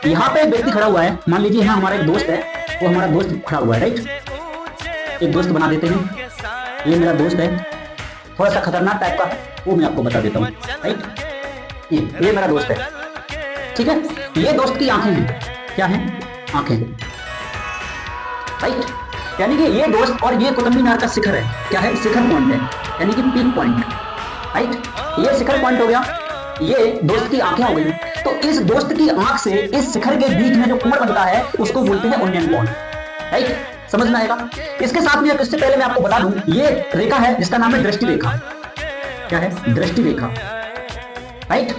यहाँ पे एक व्यक्ति खड़ा हुआ है, मान लीजिए यहाँ हमारा एक दोस्त है, वो हमारा दोस्त खड़ा हुआ है, राइट। एक दोस्त बना देते हैं, ये मेरा दोस्त है, थोड़ा सा खतरनाक टाइप का है, वो मैं आपको बता देता हूँ, राइट। ये मेरा दोस्त है, ठीक है। ये दोस्त की आंखें हैं, क्या है? आंखें, राइट। यानी कि ये दोस्त और ये कुतुब मीनार का शिखर है, क्या है? शिखर पॉइंट है, यानी कि पीक पॉइंट, राइट। ये शिखर पॉइंट हो गया, ये दोस्त की आंखें हो गई। तो इस दोस्त की आंख से इस शिखर के बीच में जो कोण बनता है उसको बोलते हैं उन्नयन कोण, राइट। समझ में आएगा? इसके साथ में इससे पहले मैं आपको बता दूं, ये रेखा है जिसका नाम है दृष्टि रेखा। क्या है? दृष्टि रेखा, राइट।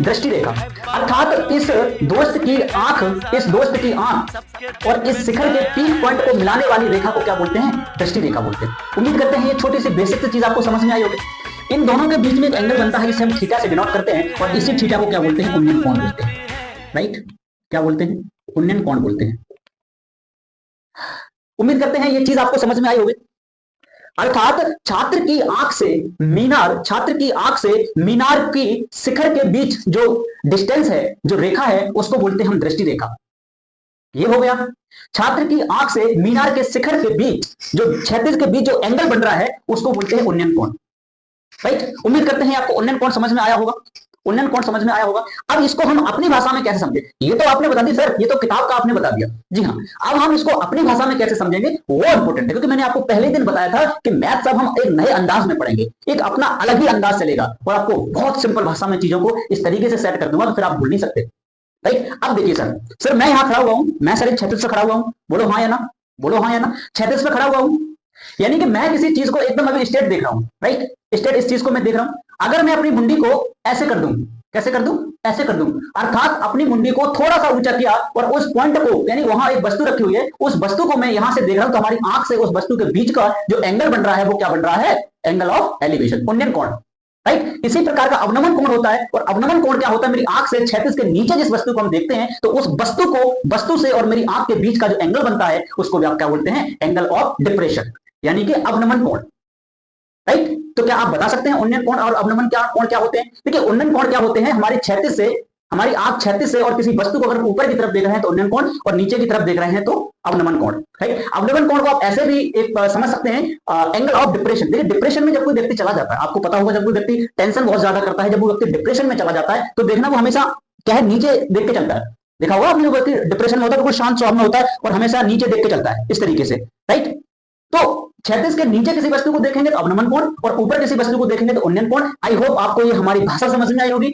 दृष्टि रेखा अर्थात इस दोस्त की आंख और इस शिखर के पीक पॉइंट को मिलाने वाली रेखा को क्या बोलते हैं? दृष्टि रेखा बोलते हैं। उम्मीद करते हैं ये छोटी सी बेसिक चीज आपको समझ में आई होगी। इन दोनों के बीच में एक एंगल बनता है जिसे हम थीटा से डिनोट करते हैं, और इसी थीटा को क्या बोलते हैं? उन्नयन कोण बोलते हैं, राइट। क्या बोलते हैं? उन्नयन कोण बोलते हैं। उम्मीद करते हैं ये चीज आपको समझ में आई होगी। अर्थात छात्र की आंख से मीनार की शिखर के बीच जो डिस्टेंस है, जो रेखा है, उसको बोलते हैं हम दृष्टि रेखा। ये हो गया। छात्र की आंख से मीनार के शिखर के बीच जो क्षैतिज के बीच जो एंगल बन रहा है उसको बोलते हैं उन्नयन कोण, राइट। उम्मीद करते हैं आपको उन्नयन कोण समझ में आया होगा। उन्नयन कोण समझ में आया होगा। अब इसको हम अपनी भाषा में कैसे समझें? ये तो आपने बता दी सर, ये तो किताब का आपने बता दिया, जी हाँ। अब हम इसको अपनी भाषा में कैसे समझेंगे वो इंपॉर्टेंट है, क्योंकि मैंने आपको पहले दिन बताया था कि मैथ्स अब हम एक नए अंदाज में पढ़ेंगे, एक अपना अलग ही अंदाज चलेगा, और आपको बहुत सिंपल भाषा में चीजों को इस तरीके से सेट कर दूंगा तो फिर आप भूल नहीं सकते, राइट। अब देखिए सर मैं यहाँ खड़ा हुआ हूँ, मैं सर एक क्षैतिज पे खड़ा हुआ हूँ, बोलो हाँ या ना, बोलो हाँ या ना। क्षैतिज पे खड़ा हुआ हूँ, यानी कि मैं किसी चीज को एकदम अभी स्ट्रेट देख रहा हूं, राइट। स्ट्रेट इस चीज को मैं देख रहा हूं। अगर मैं अपनी मुंडी को ऐसे कर दूं, कैसे कर दूं? ऐसे कर दूं, अर्थात अपनी मुंडी को थोड़ा सा ऊंचा किया और उस पॉइंट को, यानी वहां एक वस्तु रखी हुई है, उस वस्तु को मैं यहां से देख रहा हूं, तो हमारी आंख से उस वस्तु के बीच का जो एंगल बन रहा है वो क्या बन रहा है? एंगल ऑफ एलिवेशन, उन्नयन कोण, राइट। इसी प्रकार का अवनमन कोण होता है, और अवनमन कोण क्या होता है? मेरी आंख से क्षैतिज के नीचे जिस वस्तु को हम देखते हैं, तो उस वस्तु से और मेरी आंख के बीच का जो एंगल बनता है उसको भी आप क्या बोलते हैं? एंगल ऑफ डिप्रेशन, यानी कि अवनमन कोण, राइट। तो क्या आप बता सकते हैं उन्नयन कोण और अवनमन कोण क्या होते हैं? देखिए उन्नयन कोण क्या होते हैं? हमारी आंख क्षैतिज से और किसी वस्तु को अगर ऊपर की तरफ देख रहे हैं तो उन्नयन कोण, और नीचे की तरफ देख रहे हैं तो अवनमन कोण, राइट। अवनमन कोण को आप ऐसे भी एक समझ सकते हैं, एंगल ऑफ डिप्रेशन। देखिए डिप्रेशन में जब कोई व्यक्ति चला जाता है, आपको पता होगा, जब कोई व्यक्ति टेंशन बहुत ज्यादा करता है, जब वो व्यक्ति डिप्रेशन में चला जाता है, तो देखना वो हमेशा क्या है? नीचे देख के चलता है। देखा होगा आपने, व्यक्ति डिप्रेशन में होता है तो शांत स्वभाव में होता है और हमेशा नीचे देख के चलता है, इस तरीके से, राइट। तो क्षैतिज के नीचे किसी वस्तु को देखेंगे तो अवनमन कोण, और ऊपर किसी वस्तु को देखेंगे तो उन्नयन कोण। आई होप आपको ये हमारी भाषा समझ में आई होगी।